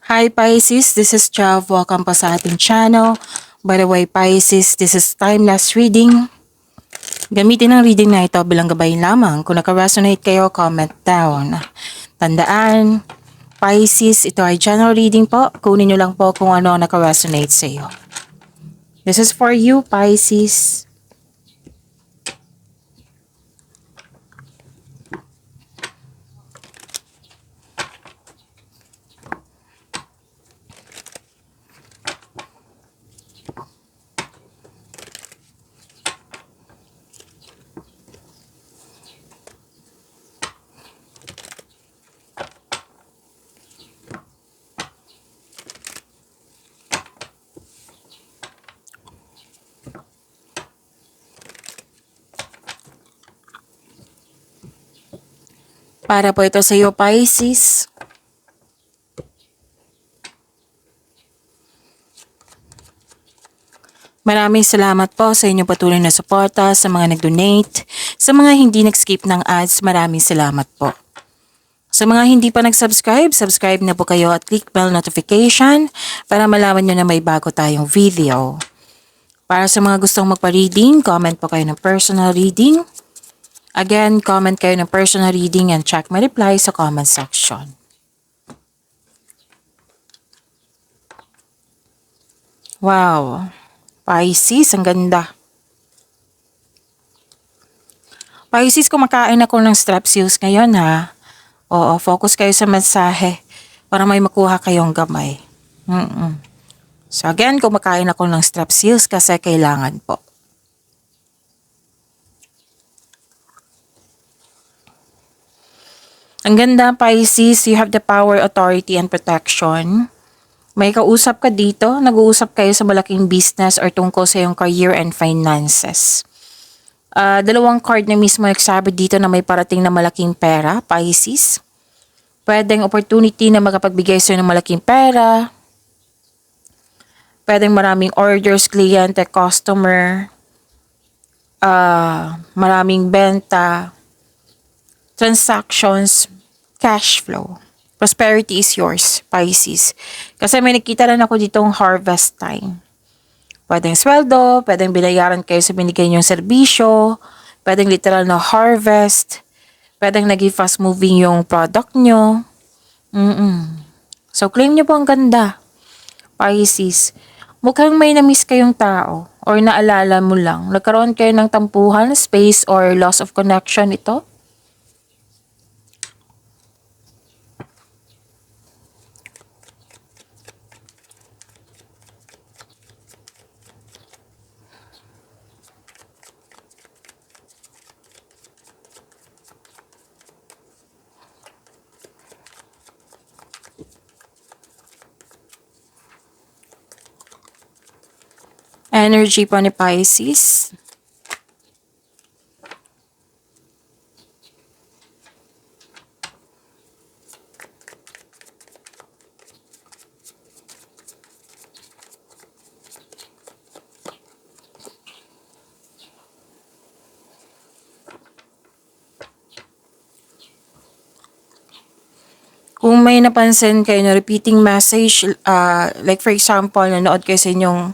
Hi Pisces, this is Jav. Welcome po sa ating channel. By the way Pisces, this is timeless reading. Gamitin ang reading na ito bilang gabay lamang. Kung naka-resonate kayo, comment down. Tandaan, Pisces, ito ay general reading po. Kunin nyo lang po kung ano naka-resonate sa iyo. This is for you, Pisces. Para po ito sa iyo, Pisces. Maraming salamat po sa inyong patuloy na suporta, sa mga nag-donate, sa mga hindi nag-skip ng ads, maraming salamat po. Sa mga hindi pa nag-subscribe, subscribe na po kayo at click bell notification para malaman nyo na may bago tayong video. Para sa mga gustong magpa-reading, comment po kayo ng personal reading. Again, comment kayo ng personal reading and check my reply sa comment section. Wow! Pisces, ang ganda. Pisces, kumakain ako ng strepsils ngayon ha. Oo, focus kayo sa mensahe para may makuha kayong gamay. So again, kumakain ako ng strepsils kasi kailangan po. Ang ganda, Pisces, you have the power, authority, and protection. May kausap ka dito, nag-uusap kayo sa malaking business or tungkol sa iyong career and finances. Dalawang card na mismo nagsabi dito na may parating na malaking pera, Pisces. Pwedeng opportunity na makapagbigay sa'yo ng malaking pera. Pwedeng maraming orders, kliyente, customer. Maraming benta. Transactions, cash flow. Prosperity is yours, Pisces. Kasi may nakita rin ako ditong harvest time. Pwedeng sweldo, pwedeng binayaran kayo sa binigay niyong serbisyo, pwedeng literal na harvest, pwedeng naging fast moving yung product nyo. So claim niyo po ang ganda, Pisces. Mukhang may na-miss kayong tao or naalala mo lang. Nagkaroon kayo ng tampuhan, space or loss of connection ito. Energy po ni Pisces. Kung may napansin kayo na repeating message, like for example, nanood kayo sa inyong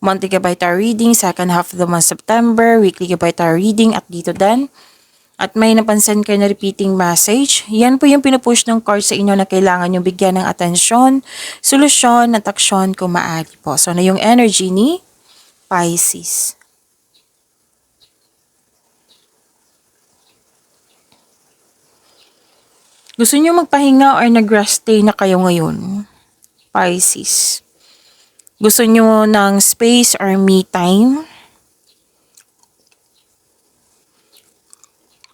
monthly Gabay Tarot reading, second half of the month September, weekly Gabay Tarot reading at dito din. At may napansin kayo na repeating message, yan po yung pinupush ng card sa inyo na kailangan yung bigyan ng atensyon, solusyon, at aksyon kung maaari po. So, na yung energy ni Pisces. Gusto nyo magpahinga or nag-rest day na kayo ngayon, Pisces? Gusto nyo ng space or me time?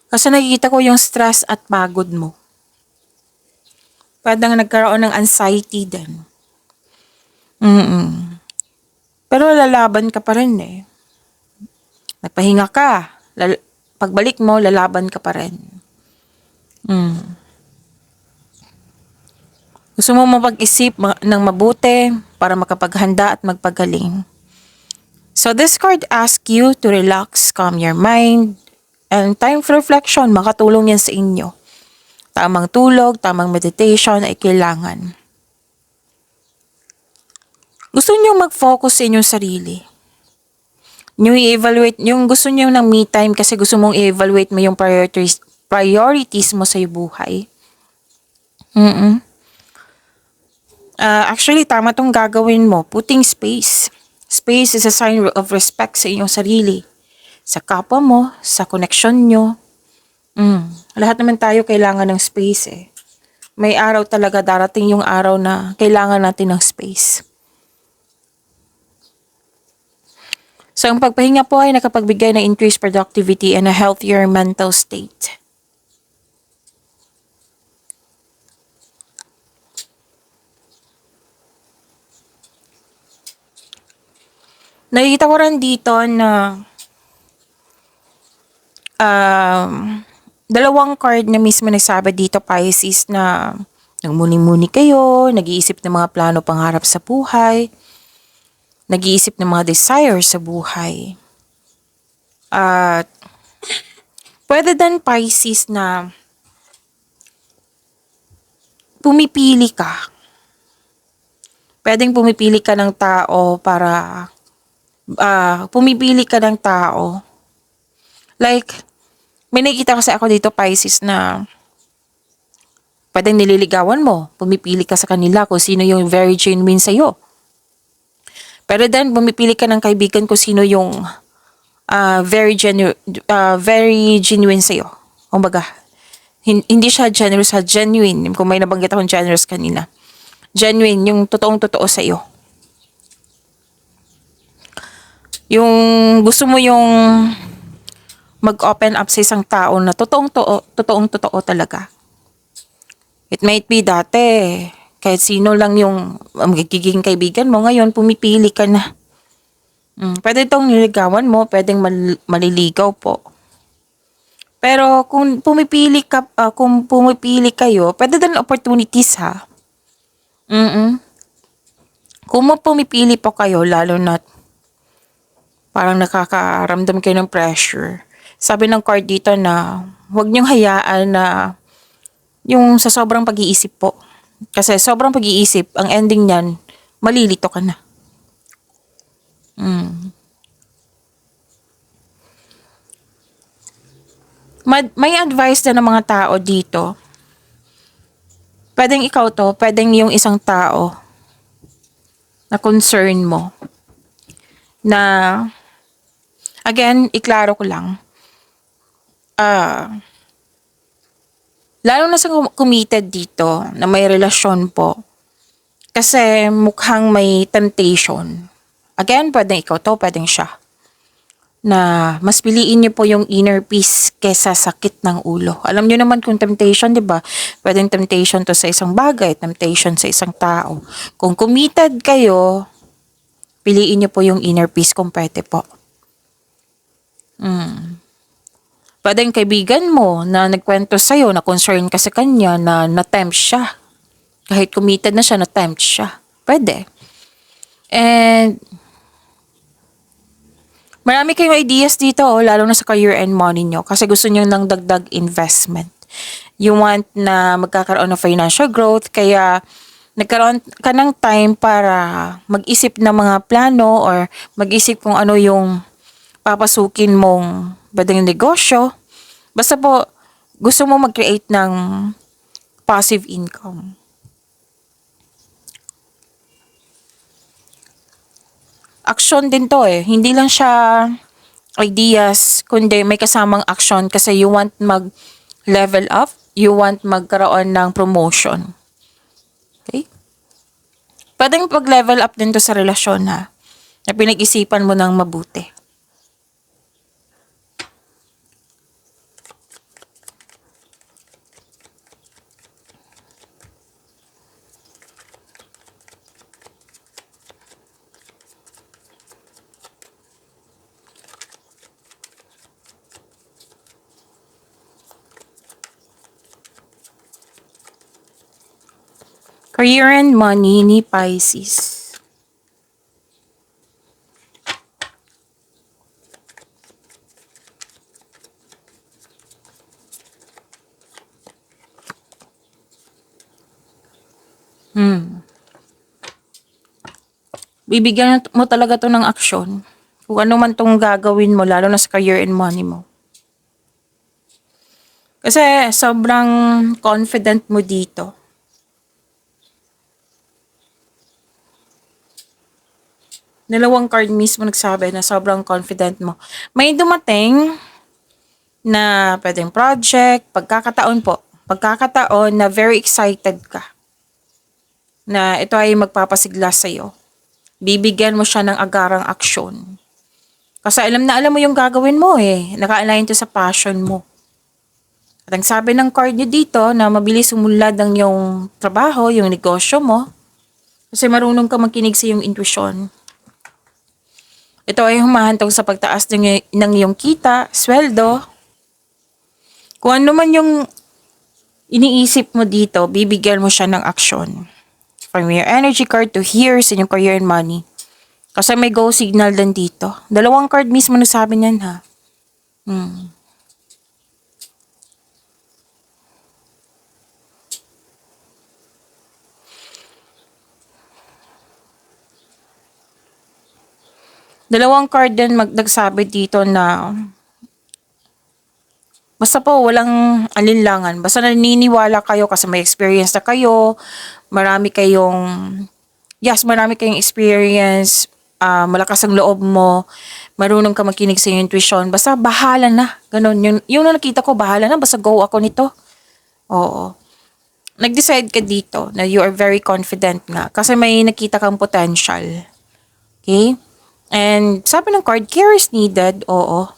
Kasi nakikita ko yung stress at pagod mo. Parang nagkaroon ng anxiety din. Pero lalaban ka pa rin eh. Nagpahinga ka. Pagbalik mo, lalaban ka pa rin. Gusto mo mapag-isip ng mabuti para makapaghanda at magpagaling. So this card asks you to relax, calm your mind, and time for reflection, makatulong yan sa inyo. Tamang tulog, tamang meditation ay kailangan. Gusto niyo mag-focus sa inyong sarili. Yung i-evaluate, yung gusto niyo ng me time kasi gusto mong i-evaluate mo yung priorities mo sa buhay. Actually, tama tong gagawin mo. Putting space. Space is a sign of respect sa inyong sarili. Sa kapwa mo, sa connection nyo. Lahat naman tayo kailangan ng space eh. May araw talaga darating yung araw na kailangan natin ng space. So, ang pagpahinga po ay nakapagbigay ng increased productivity and a healthier mental state. Nakikita ko rin dito na dalawang card na mismo nagsabi dito, Pisces, na nagmuni-muni kayo, nag-iisip ng mga plano pangarap sa buhay, nag-iisip ng mga desires sa buhay. At pwede din, Pisces, na pumipili ka. Pwedeng pumipili ka ng tao para pumipili ka ng tao. Like, may nakikita kasi ako dito, Pisces, na pwedeng nililigawan mo. Pumipili ka sa kanila kung sino yung very genuine sa'yo. Pero then, pumipili ka ng kaibigan kung sino yung very genuine sa'yo. Kumbaga, hindi siya generous, genuine. Kung may nabanggit akong generous kanina. Genuine, yung totoong-totoo sa'yo. Yung gusto mo yung mag-open up sa isang tao na totoong-totoo talaga. It might be dati, kahit sino lang yung magiging kaibigan mo, ngayon pumipili ka na. Pwede itong niligawan mo, pwedeng maliligaw po. Pero kung pumipili kayo, pwede din opportunities ha. Kung pumipili po kayo, lalo na parang nakakaramdam kayo ng pressure. Sabi ng card dito na huwag niyong hayaan na yung sa sobrang pag-iisip po. Kasi sobrang pag-iisip, ang ending niyan, malilito ka na. May advice na ng mga tao dito. Pwedeng ikaw to, pwedeng yung isang tao na concern mo. Na, again, iklaro ko lang. Lalo na sa committed dito, na may relasyon po. Kasi mukhang may temptation. Again, pwedeng ikaw to, pwedeng siya. Na mas piliin niyo po yung inner peace kesa sakit ng ulo. Alam niyo naman kung temptation, di ba? Pwedeng temptation to sa isang bagay, temptation sa isang tao. Kung committed kayo, piliin niyo po yung inner peace kung pwede po. Pwedeng kaibigan mo na nagkwento sa'yo, na concern ka sa kanya, na na-tempt siya. Kahit committed na siya, na-tempt siya. Pwede. And marami kayong ideas dito, lalo na sa career and money nyo. Kasi gusto nyo ng dagdag investment. You want na magkakaroon ng financial growth, kaya nagkaroon ka ng time para mag-isip ng mga plano or mag-isip kung ano yung papasukin mong badang negosyo. Basta po, gusto mo mag-create ng passive income. Action din to eh. Hindi lang siya ideas, kundi may kasamang action kasi you want mag-level up, you want magkaroon ng promotion. Okay? Pwedeng pag-level up din to sa relasyon ha, na pinag-isipan mo ng mabuti. Career and money ni Pisces. Bibigyan mo talaga to ng aksyon. Kung ano man tong gagawin mo, lalo na sa career and money mo. Kasi sobrang confident mo dito. Dalawang card mismo nagsabi na sobrang confident mo. May dumating na pwedeng project, pagkakataon po. Pagkakataon na very excited ka. Na ito ay magpapasigla sa'yo. Bibigyan mo siya ng agarang aksyon. Kasi alam na alam mo yung gagawin mo eh. Naka-align to sa passion mo. At ang sabi ng card nyo dito na mabilis umunlad ang yung trabaho, yung negosyo mo. Kasi marunong ka makinig sa yung intuition. Ito ay humahantong sa pagtaas ng iyong kita, sweldo. Kung ano man yung iniisip mo dito, bibigyan mo siya ng aksyon. From your energy card to here sa inyong career and money. Kasi may go signal din dito. Dalawang card mismo nagsabi niyan ha. Dalawang card din nagsabi dito na basta po walang alinlangan. Basta naniniwala kayo kasi may experience na kayo. Marami kayong experience. Malakas ang loob mo. Marunong ka makinig sa intuition. Basta bahala na. Ganun. Yung nakita ko, bahala na. Basta go ako nito. Oo. Nag-decide ka dito na you are very confident nga. Kasi may nakita kang potential. Okay? And sabi ng card, care is needed. Oo.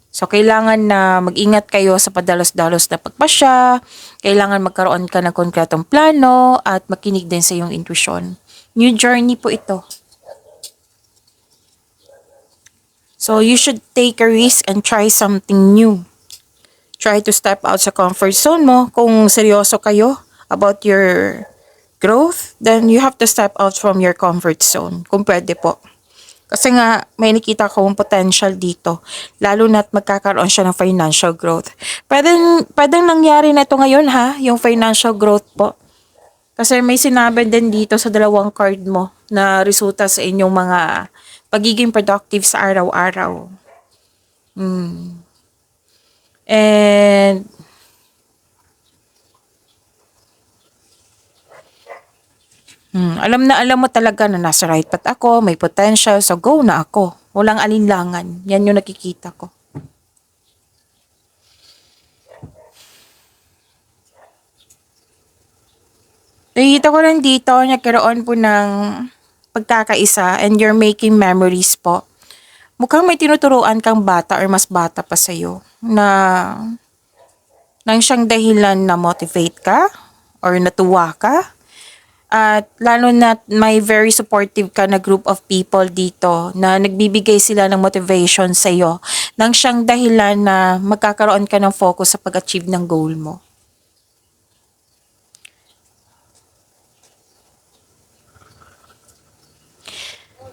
So, kailangan na mag-ingat kayo sa padalos-dalos na pagpasya. Kailangan magkaroon ka ng konkretong plano at makinig din sa iyong intuition. New journey po ito. So, you should take a risk and try something new. Try to step out sa comfort zone mo. Kung seryoso kayo about your growth, then you have to step out from your comfort zone. Kung pwede po. Kasi nga, may nakita akong potential dito. Lalo na't magkakaroon siya ng financial growth. Pwedeng nangyari na ito ngayon ha, yung financial growth po. Kasi may sinabi din dito sa dalawang card mo na resulta sa inyong mga pagiging productive sa araw-araw. And alam mo talaga na nasa right path ako, may potential, so go na ako. Walang alinlangan. Yan yung nakikita ko. Nakikita ko rin dito, nagkaroon po ng pagkakaisa and you're making memories po. Mukhang may tinuturuan kang bata or mas bata pa sa'yo na nang siyang dahilan na motivate ka or natuwa ka. At lalo na may very supportive ka na group of people dito na nagbibigay sila ng motivation sa iyo nang siyang dahilan na magkakaroon ka ng focus sa pag-achieve ng goal mo.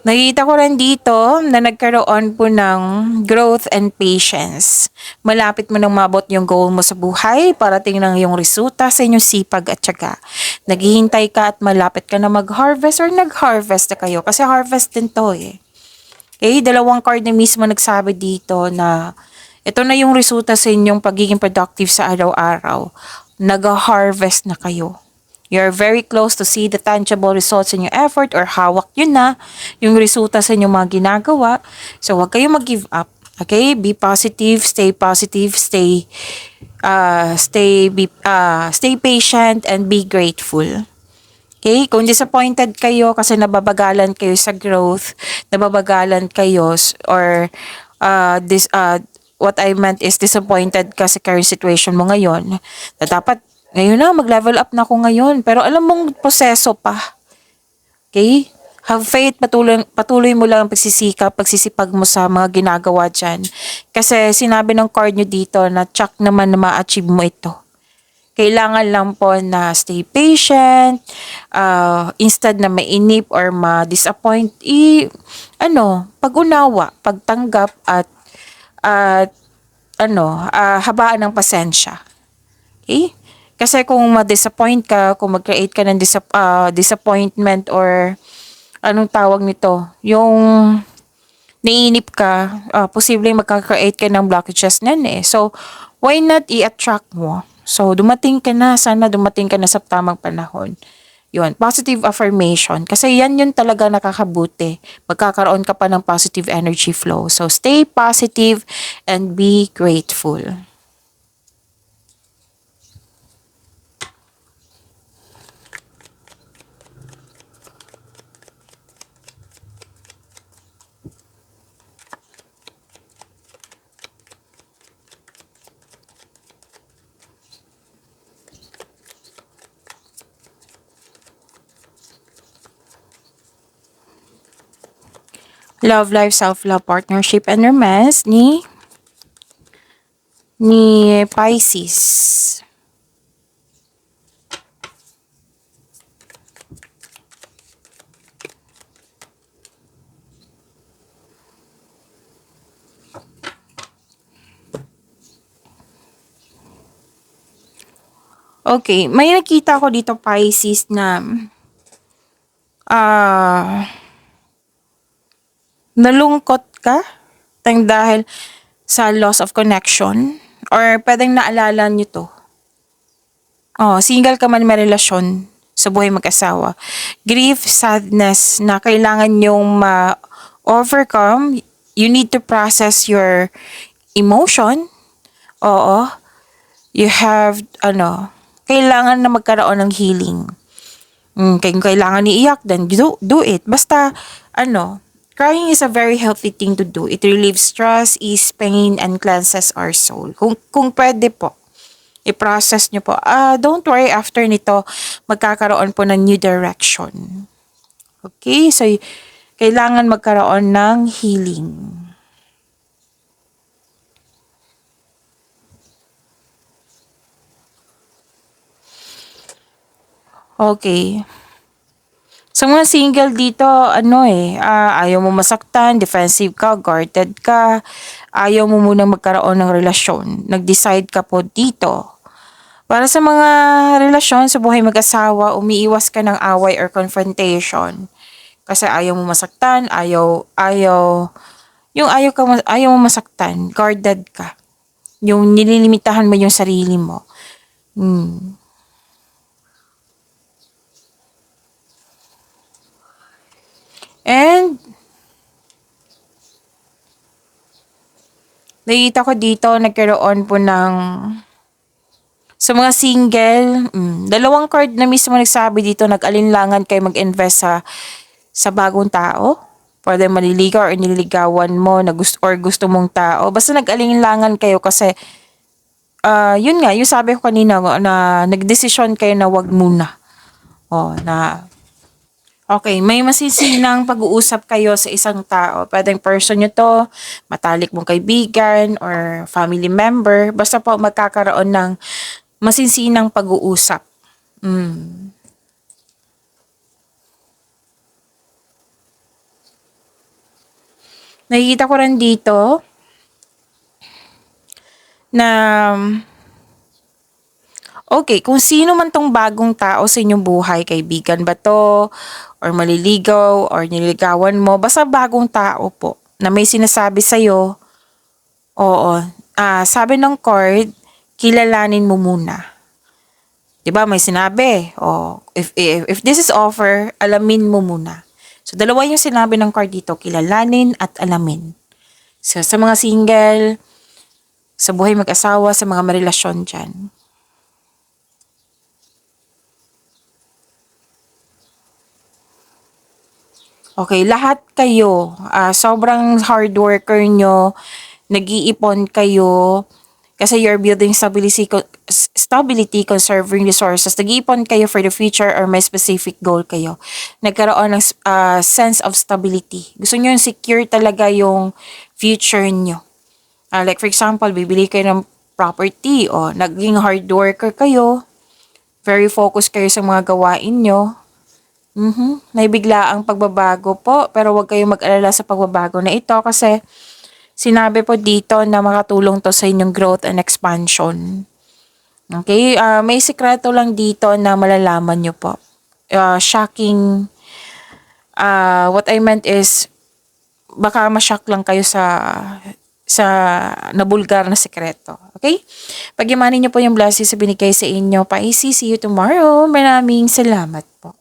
Nakikita ko rin dito na nagkaroon po ng growth and patience. Malapit mo nang mabot yung goal mo sa buhay para tingnan yung resulta sa inyong sipag at tiyaga. Naghihintay ka at malapit ka na mag-harvest or nag-harvest na kayo kasi harvest din to eh. Okay, dalawang card na mismo nagsabi dito na ito na yung resulta sa inyong pagiging productive sa araw-araw. Nag-harvest na kayo. You're very close to see the tangible results in your effort or hawak yun na yung resulta sa inyong mga ginagawa. So, huwag kayong mag-give up. Okay? Be positive, stay patient and be grateful. Okay? Kung disappointed kayo kasi nababagalan kayo sa growth, nababagalan kayo or what I meant is disappointed ka sa current situation mo ngayon, na dapat ngayon na, mag-level up na ako ngayon. Pero alam mong proseso pa. Okay? Have faith, patuloy mo lang ang pagsisipag mo sa mga ginagawa dyan. Kasi sinabi ng card nyo dito na tsak naman na ma-achieve mo ito. Kailangan lang po na stay patient, instead na mainip or ma-disappoint, pag-unawa, pagtanggap at habaan ng pasensya. Okay? Kasi kung ma-disappoint ka, kung mag-create ka ng disappointment or anong tawag nito, yung naiinip ka, posible magka-create ka ng blockages nan eh. So, why not i-attract mo? So, dumating ka na, sana dumating ka na sa tamang panahon. Yun, positive affirmation. Kasi yan yun talaga nakakabuti. Magkakaroon ka pa ng positive energy flow. So, stay positive and be grateful. Love life, self-love, partnership, and romance ni Pisces. Okay, may nakita ko dito Pisces na nalungkot ka dahil sa loss of connection or pwedeng naalala nyo to. Single ka man may relasyon sa buhay mag-asawa. Grief, sadness na kailangan nyong ma-overcome. You need to process your emotion. Oo. You have, kailangan na magkaroon ng healing. Kung kailangan iiyak, then do it. Basta, crying is a very healthy thing to do. It relieves stress, ease pain, and cleanses our soul. Kung pwede po, i-process nyo po. Don't worry, after nito, magkakaroon po ng new direction. Okay? So, kailangan magkaroon ng healing. Okay. Sa mga single dito, ayaw mo masaktan, defensive ka, guarded ka, ayaw mo munang magkaroon ng relasyon. Nag-decide ka po dito. Para sa mga relasyon sa buhay mag-asawa, umiiwas ka ng away or confrontation. Kasi ayaw mo masaktan, ayaw mo masaktan, guarded ka. Yung nililimitahan mo yung sarili mo. And, nakita ko dito, nagkaroon po ng, sa mga single, dalawang card na mismo nagsabi dito, nag-alinlangan kayo mag-invest sa bagong tao. Pwede maliligaw or nililigawan mo na gusto mong tao. Basta nag-alinlangan kayo kasi, yun nga, yung sabi ko kanina na nagdesisyon kayo na wag muna. Okay, may masisinang pag-uusap kayo sa isang tao. Pwedeng person nyo to, matalik mong kaibigan, or family member. Basta po magkakaroon ng masinsinang pag-uusap. Nakikita ko rin dito na okay, kung sino man tong bagong tao sa inyong buhay, kaibigan ba to, or maliligaw, or nililigawan mo, basta bagong tao po, na may sinasabi sa'yo, sabi ng card, kilalanin mo muna. Diba, may sinabi, if this is offer, alamin mo muna. So, dalawa yung sinabi ng card dito, kilalanin at alamin. So, sa mga single, sa buhay mag-asawa, sa mga marelasyon dyan. Okay, lahat kayo, sobrang hard worker nyo, nag-iipon kayo, kasi you're building stability, conserving resources. Nag-iipon kayo for the future or may specific goal kayo. Nagkaroon ng sense of stability. Gusto nyo yung secure talaga yung future nyo. Like for example, bibili kayo ng property o naging hard worker kayo, very focused kayo sa mga gawain nyo. May bigla ang pagbabago po, pero huwag kayong mag-alala sa pagbabago na ito kasi sinabi po dito na makatulong to sa inyong growth and expansion. Okay? May sikreto lang dito na malalaman nyo po. Shocking What I meant is, baka ma-shock lang kayo sa nabulgar na sekreto. Okay? Pagyamanin niyo po yung blessings sa binigay sa inyo. Paisi, see you tomorrow. Maraming salamat po.